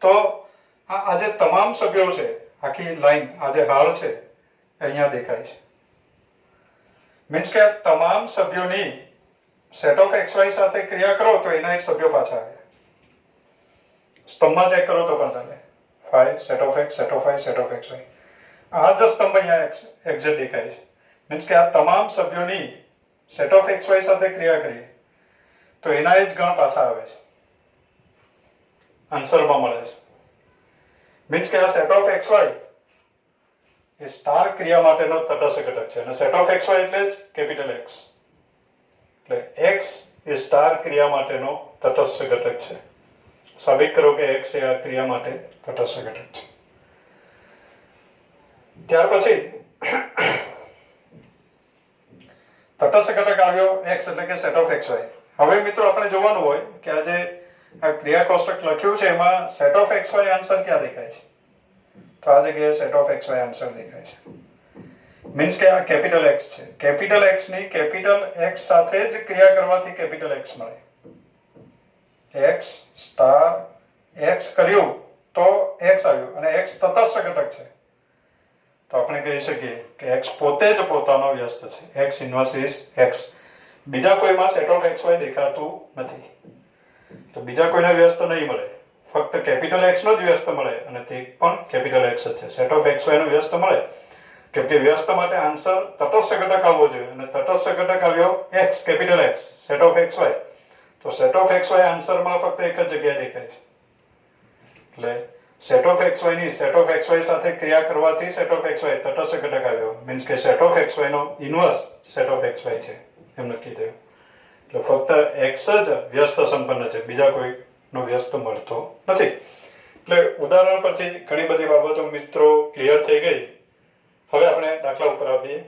તો આ જે તમામ સભ્યો છે આખી લાઈન આ જે હાર છે અહીંયા દેખાય છે. મીન્સ કે તમામ સભ્યોની સેટ ઓફ xy સાથે ક્રિયા કરો તો એના એક સભ્યો પાછા આવે. સ્તંભમાં ચેક કરો તો પણ ચાલે 5 set of x set of y set of xy આ જ સ્તંભ અહીંયા એક્ઝેક્ટ દેખાય છે. મીન્સ કે આ તમામ સભ્યોની સેટ ઓફ xy સાથે ક્રિયા કરીએ તો એના જ ગણ પાછા આવે છે આન્સરમાં મળે છે. મીન્સ કે આ set of xy A star ક્રિયા માટેનો તટસ્થ ઘટક છે અને સેટ ઓફ xy એટલે જ કેપિટલ x એટલે x એ સ્ટાર ક્રિયા માટેનો તટસ્થ ઘટક છે. સાબિત કરો કે x એ આ ક્રિયા માટે તટસ્થ ઘટક છે. ત્યાર પછી તટસ્થ ઘટક આવ્યો x એટલે કે સેટ ઓફ xy. હવે મિત્રો આપણે જોવાનું હોય કે આ જે આ ક્રિયા કોષ્ટક લખ્યું છે એમાં સેટ ઓફ xy આન્સર ક્યાં દેખાય છે. તો આ જગ્યાએ સેટ ઓફ xy આન્સર દેખાય છે. મીન્સ કે આ કેપિટલ x છે. કેપિટલ x ની કેપિટલ x સાથે જ ક્રિયા કરવાથી કેપિટલ x મળે. x સ્ટાર x કર્યું તો x આવ્યું અને x તટસ્થ ઘટક છે તો આપણે કહી શકીએ કે x પોતે જ પોતાનો વ્યસ્ત છે. x inverse is x. બીજા કોઈમાં સેટ ઓફ xy દેખાતું નથી તો બીજા કોઈને વ્યસ્ત નહીં મળે. ફક્ત કેપિટલ x નો જ વ્યસ્ત મળે અને તે પણ કેપિટલ x જ છે. સેટ ઓફ xy નો વ્યસ્ત મળે કેમ કે વ્યસ્ત માટે આન્સર તટસ્થ ઘટક આવવો જોઈએ અને તટસ્થ ઘટક આવ્યો x capital x set of xy તો સેટ ઓફ xy આન્સરમાં ફક્ત એક જ જગ્યાએ દેખાય છે. એટલે સેટ ઓફ xy ની સેટ ઓફ xy સાથે ક્રિયા કરવાથી સેટ ઓફ xy તટસ્થ ઘટક આવ્યો. મીન્સ કે સેટ ઓફ xy નો ઇન્વર્સ સેટ ઓફ xy છે એમ નક્કી થયું. એટલે ફક્ત x જ વ્યસ્ત સંપન્ન છે બીજા કોઈનો વ્યસ્ત મળતો નથી. એટલે ઉદાહરણ પરથી ઘણી બધી બાબતો મિત્રો ક્લિયર થઈ ગઈ. હવે આપણે દાખલા ઉપર આવીએ.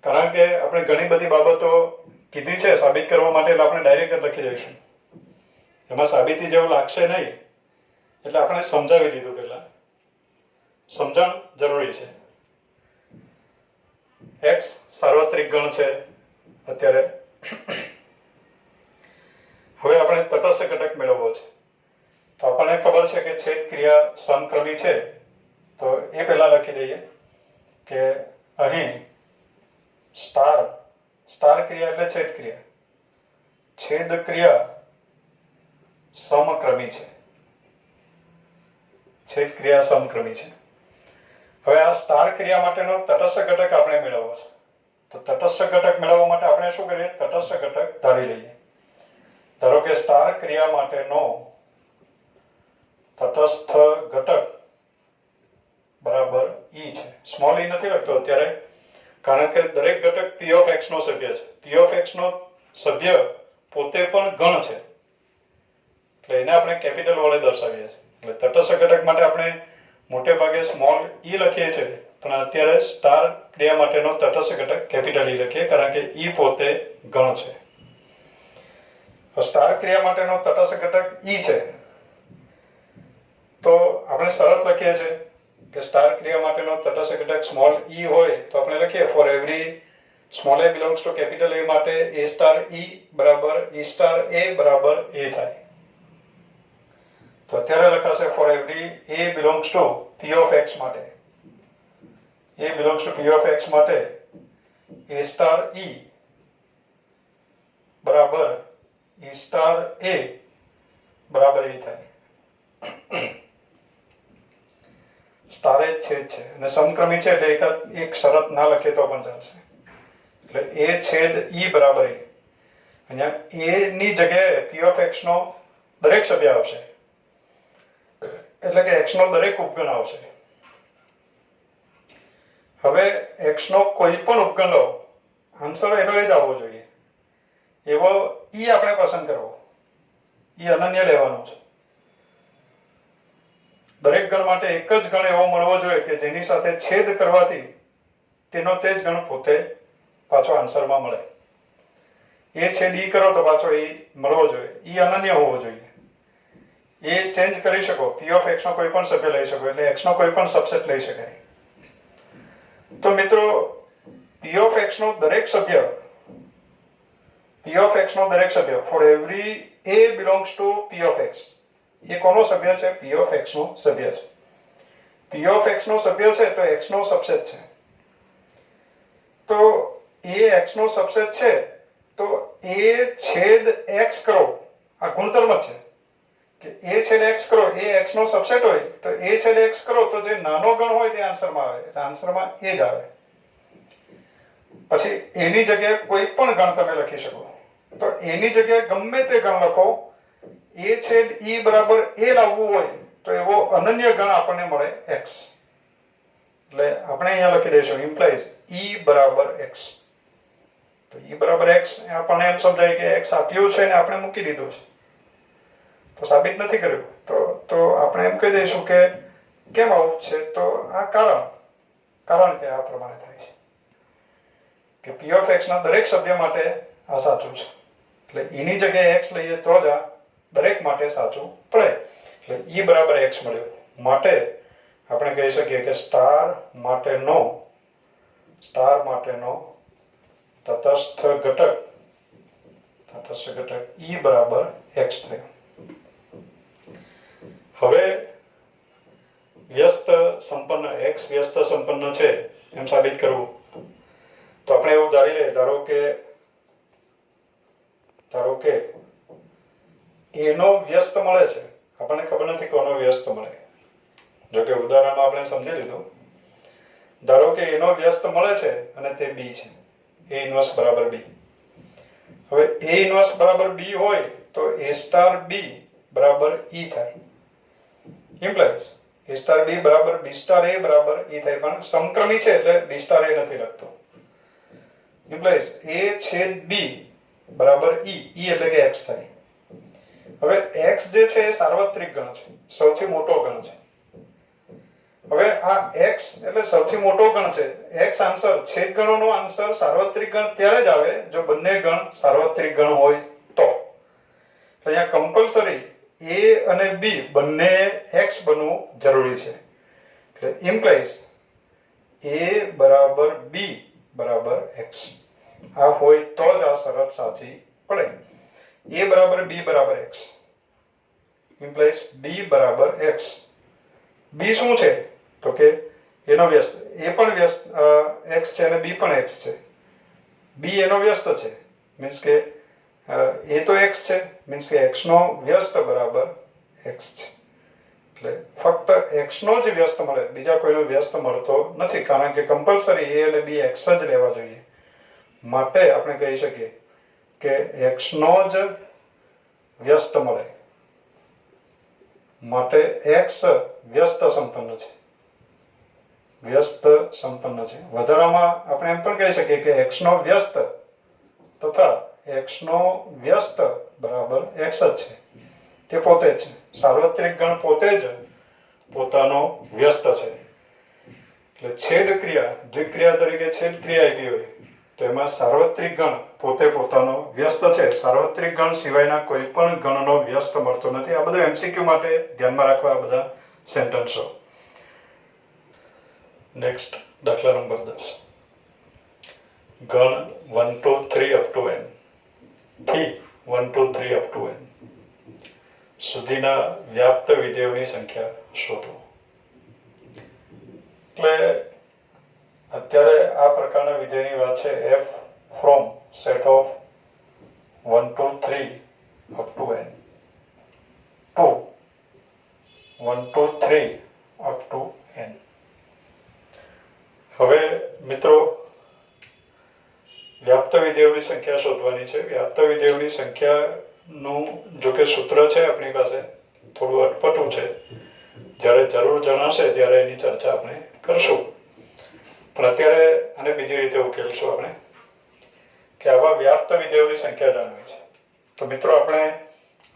કારણ કે આપણે ઘણી બધી બાબતો કીધી છે સાબિત કરવા માટે એટલે આપણે ડાયરેક્ટ લખી દઈશું. એમાં સાબિતી જેવું લાગશે નહીં એટલે આપણે સમજાવી દીધું. પહેલા સમજણ જરૂરી છે. x સાર્વત્રિક ગણ છે અત્યારે. હવે આપણે તટસ્થ ઘટક મેળવવો છે તો આપણને ખબર છે કે છેદ ક્રિયા સમક્રમી છે તો એ પહેલા લખી દઈએ કે અહીં સ્ટાર ક્રિયા એટલે છેદ ક્રિયા. છેદ ક્રિયા સમક્રમી છે. છેદ ક્રિયા સમક્રમી છે. હવે આ સ્ટાર ક્રિયા માટેનો તટસ્થ ઘટક આપણે મેળવવો છે તો તટસ્થ ઘટક મેળવવા માટે આપણે શું કરીએ તટસ્થ ઘટક ધારી લઈએ. ધારો કે સ્ટાર ક્રિયા માટેનો તટસ્થ ઘટક બરાબર e છે. સ્મોલ e નથી લખતો અત્યારે કારણ કે દરેક ઘટક p of x નો સભ્ય છે. p of x નો સભ્ય પોતે પણ ગણ છે એટલે એને આપણે કેપિટલ વડે દર્શાવીએ છીએ. એટલે તટસ્થ ઘટક માટે આપણે મોટે ભાગે સ્મોલ e લખીએ છીએ પણ અત્યારે સ્ટાર ક્રિયા માટેનો તટસ્થ ઘટક કેપિટલ ઈ લખીએ કારણ કે ઈ પોતે ગણ છે. સ્ટાર ક્રિયા માટેનો તટસ્થ ઘટક ઈ છે તો આપણે શરત લખીએ છીએ કે સ્ટાર ક્રિયા માટેનો તટસ્થ ઘટક સ્મોલ ઈ હોય તો આપણે લખીએ for every small a belongs to capital A માટે a star e બરાબર e star a બરાબર a થાય. તો અત્યારે લખાશે for every a belongs to p of x માટે a belongs to p of x માટે a star e બરાબર e star a બરાબર a થાય. સ્ટાર એ છેદ છે અને સમક્રમી છે એટલે એક શરત ના લખીએ તો પણ ચાલશે. એટલે a છેદ e બરાબર a. અહીંયા a ની જગ્યાએ p of x નો દરેક સભ્ય આવશે એટલે કે x નો દરેક ઉપગણ આવશે. હવે x નો કોઈ પણ ઉપગણ લો આન્સર એનો એ જ આવવો જોઈએ એવો e આપણે પસંદ કરવો. e અનન્ય લેવાનો છે. દરેક ગણ માટે એક જ ગણ એવો મળવો જોઈએ કે જેની સાથે છેદ કરવાથી તેનો તે જ ગણ પોતે પાછો આન્સરમાં મળે. એ છેદ ઈ કરો તો પાછો ઈ મળવો જોઈએ. ઈ અનન્ય હોવો જોઈએ. એ ચેન્જ કરી શકો. p of x નો કોઈ પણ સભ્ય લઈ શકો એટલે x નો કોઈ પણ સબસેટ લઈ શકાય. તો મિત્રો p of x નો દરેક સભ્ય for every a belongs to p of x એ કોનો સભ્ય છે? p of x નો સભ્ય છે. p of x નો સભ્ય છે તો x નો સબસેટ છે. તો એ x નો સબસેટ છે તો a છેદ x કરો આ ગુણધર્મ છે કે a છેદ x કરો એ x નો સબસેટ હોય તો a છેદ x કરો તો જે નાનો ગણ હોય તે આન્સરમાં આવે એટલે આન્સરમાં એ જ આવે. પછી એની જગ્યાએ કોઈ પણ ગણ તમે લખી શકો તો એની જગ્યાએ ગમે તે ગણ લખો a છેદ e બરાબર a લાવવું હોય તો એવો અનન્ય ગણ આપણને મળે x. એટલે આપણે અહીંયા લખી દઈશું ઇમ્પ્લાઇઝ e બરાબર x. તો e બરાબર x આપણને એમ સમજાય કે x આપ્યું છે ને આપણે મૂકી દીધું છે તો સાબિત નથી કર્યું તો આપણે એમ કહી દઈશું કે કેમ આવું છે તો આ કારણ કે આ પ્રમાણે થાય છે કે p of x ના દરેક સભ્ય માટે આ સાચું છે. એટલે e ની જગ્યાએ x લઈએ તો જ આ દરેક માટે સાચું પડે. એટલે e બરાબર x મળ્યો માટે આપણે કહી શકીએ કે સ્ટાર માટેનો તટસ્થ ઘટક e બરાબર x થયો. હવે વ્યસ્ત સંપન્ન x વ્યસ્ત સંપન્ન છે એમ સાબિત કરવું તો આપણે એવું ધારી લઈએ ધારો કે એનો વ્યસ્ત મળે છે આપણને ખબર નથી કોનો વ્યસ્ત મળે. જો કે ઉદાહરણમાં આપણે સમજી લીધું. ધારો કે એનો વ્યસ્ત મળે છે અને તે b છે. a ઇન્વર્સ બરાબર b. હવે a ઇન્વર્સ બરાબર b હોય તો a સ્ટાર b બરાબર e થાય. ઇમ્પ્લાઇઝ a સ્ટાર b બરાબર b સ્ટાર a બરાબર e થાય પણ સમક્રમી છે એટલે b સ્ટાર a નથી લખતો. ઇમ્પ્લાઇઝ a છેદ b બરાબર e એટલે કે x થાય. હવે x જે છે એ સાર્વત્રિક ગણ છે સૌથી મોટો ગણ છે. હવે આ x એટલે સૌથી મોટો ગણ છે. x આન્સર છેદ ગણોનો આન્સર સાર્વત્રિક ગણ ત્યારે જ આવે જો બંને ગણ સાર્વત્રિક ગણ હોય તો. અહીંયા કમ્પલસરી a અને b બંને x બનવું જરૂરી છે. એટલે ઇમ્પ્લાઇઝ a બરાબર b બરાબર x આ હોય તો જ આ શરત સાચી પડે. a બરાબર b બરાબર x ઇમ્પ્લાઇઝ b બરાબર x. b શું છે તો કે એનો વ્યસ્ત. a પણ વ્યસ્ત x છે અને b પણ x છે. b એનો વ્યસ્ત છે મીન્સ કે a તો x છે મીન્સ કે x નો વ્યસ્ત બરાબર x છે. એટલે ફક્ત x નો જ વ્યસ્ત મળે બીજા કોઈનો વ્યસ્ત મળતો નથી કારણ કે કમ્પલસરી a અને b x જ લેવા જોઈએ. માટે આપણે કહી શકીએ કે x નો જ વ્યસ્ત મળે માટે x વ્યસ્ત સંપન્ન છે. વધારામાં આપણે એમ પણ કહી શકીએ કે x નો વ્યસ્ત તથા x નો વ્યસ્ત બરાબર x જ છે. તે પોતે જ સાર્વત્રિક ગણ પોતે જ પોતાનો વ્યસ્ત છે. એટલે છેદ ક્રિયા દ્વિક્રિયા તરીકે છેદ ક્રિયા આપી હોય તો એમાં સાર્વત્રિક ગણ પોતે પોતાનો વ્યસ્ત છે. સાર્વત્રિક ગણ સિવાયના કોઈ પણ ગણનો વ્યસ્ત મળતો નથી. આ બધું MCQ માટે ધ્યાનમાં રાખવા આ બધા સેન્ટેન્સો. નેક્સ્ટ દાખલા નંબર 10. ગણ 1 2 3 અપ ટુ n થી 1 2 3 અપ ટુ n સુધીના વ્યાપ્ત વિધેયોની સંખ્યા શોધો. એટલે અત્યારે આ પ્રકારના વિધેયની વાત છે. f from set of 1 2 3 up to n to 1 2 3 up to n. હવે મિત્રો વ્યાપ્ત વિધેયોની સંખ્યા શોધવાની છે. વ્યાપ્ત વિધેયોની સંખ્યાનું જો કે સૂત્ર છે આપણી પાસે, થોડું અટપટું છે. જ્યારે જરૂર જણાશે ત્યારે એની ચર્ચા આપણે કરશું. પણ અત્યારે આને બીજી રીતે ઉકેલશું આપણે કે આવા વ્યાપ્ત વિધેયોની સંખ્યા જાણવી છે. તો મિત્રો આપણે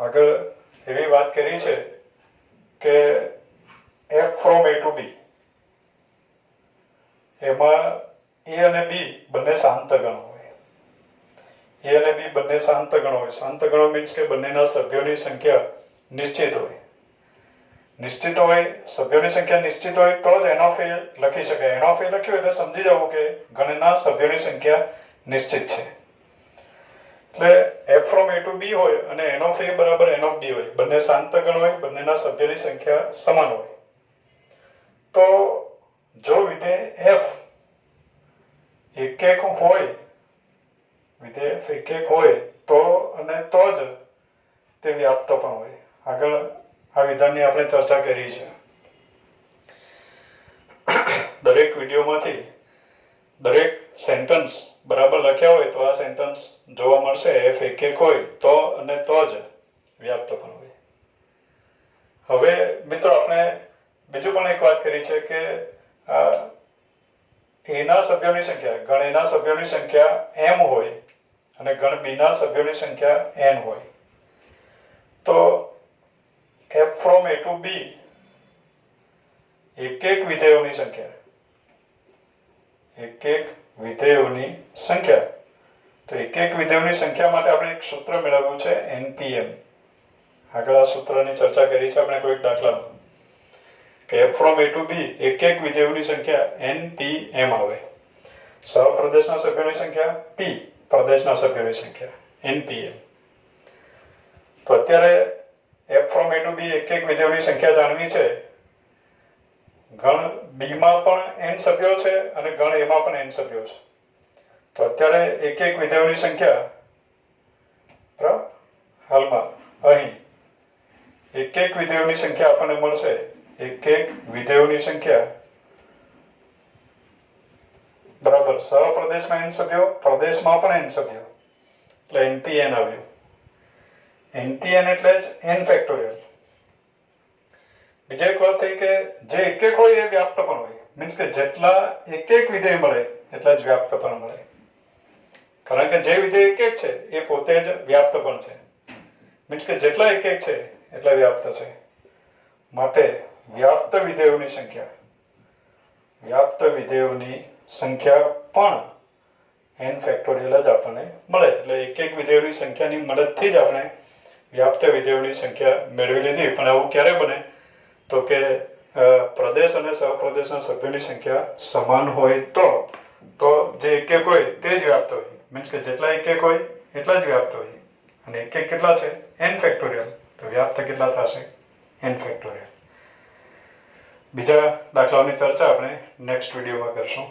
આગળ એવી વાત કરી છે કે f from a to b એમાં a અને b બંને શાંત ગણ હોય. a અને b બંને શાંત ગણ હોય. શાંત ગણો મીન્સ કે બંનેના સભ્યોની સંખ્યા નિશ્ચિત હોય. નિશ્ચિત હોય, સભ્યોની સંખ્યા નિશ્ચિત હોય તો જ n of a લખી શકાય. n of a લખ્યું એટલે સમજી જવું કે ગણના સભ્યોની સંખ્યા નિશ્ચિત છે. એટલે f from a to b હોય અને n of a બરાબર n of b હોય. બંને શાંત ગણ હોય, બંનેના સભ્યોની સંખ્યા સમાન હોય. તો જો વિધેય f એક એક હોય, વિધેય f એક એક હોય તો અને તો જ તે વ્યાપ્ત પણ હોય. આગળ આ વિધાનની આપણે ચર્ચા કરી છે. દરેક વિડીયોમાંથી દરેક સેન્ટેન્સ બરાબર લખ્યા હોય તો આ સેન્ટેન્સ જોવા મળશે. f એક એક હોય તો અને તો જ વ્યાપ્ત પણ હોય. હવે મિત્રો આપણે બીજું પણ એક વાત કરી છે કે એના સભ્યોની સંખ્યા, ગણ એના સભ્યોની સંખ્યા m હોય અને ગણ b ના સભ્યોની સંખ્યા n હોય. તો f from a to b એક એક વિધેયોની સંખ્યા, એક એક વિધેયોની સંખ્યા. તો એક એક વિધેયોની સંખ્યા માટે આપણે એક સૂત્ર મેળવ્યું છે npm. આગળ આ સૂત્રની ચર્ચા કરી છે આપણે કોઈક દાખલામાં કે f from a to b એક એક વિધેયોની સંખ્યા npm આવે. સહપ્રદેશના સભ્યોની સંખ્યા p, પ્રદેશના સભ્યોની સંખ્યા npm. તો અત્યારે f from a to b એક એક વિધેયોની સંખ્યા જાણવી છે. ગણ b માં પણ n સભ્યો છે અને ગણ a માં પણ n સભ્યો છે. તો અત્યારે એક એક વિધેયોની સંખ્યા હાલમાં અહીં એક એક વિધેયોની સંખ્યા આપણને મળશે. એક એક વિધેયોની સંખ્યા બરાબર સહપ્રદેશમાં n સભ્યો, પ્રદેશમાં પણ n સભ્યો, એટલે npn આવ્યું. npn એટલે જ n ફેક્ટોરિયલ. બીજી એક વાત થઈ કે જે એક એક હોય એ વ્યાપ્ત પણ હોય. મીન્સ કે જેટલા એક એક વિધેય મળે એટલા જ વ્યાપ્ત પણ મળે. કારણ કે જે વિધેય એક એક છે એ પોતે જ વ્યાપ્ત પણ છે. મીન્સ કે જેટલા એક એક છે એટલા વ્યાપ્ત છે. માટે વ્યાપ્ત વિધેયોની સંખ્યા, વ્યાપ્ત વિધેયોની સંખ્યા પણ n ફેક્ટોરિયલ જ આપણને મળે. એટલે એક એક વિધેયોની સંખ્યાની મદદથી જ આપણે વ્યાપ્ત વિધેયોની સંખ્યા મેળવી લીધી. પણ આવું ક્યારે બને તો કે પ્રદેશ અને સહપ્રદેશના સભ્યોની સંખ્યા સમાન હોય તો જે એક એક હોય તે જ વ્યાપ્ત હોય. મીન્સ કે જેટલા એક એક હોય એટલા જ વ્યાપ્ત હોય. અને એક એક કેટલા છે? n factorial. તો વ્યાપ્ત કેટલા થશે? n factorial. બીજા દાખલાઓની ચર્ચા આપણે નેક્સ્ટ વિડીયોમાં કરશું.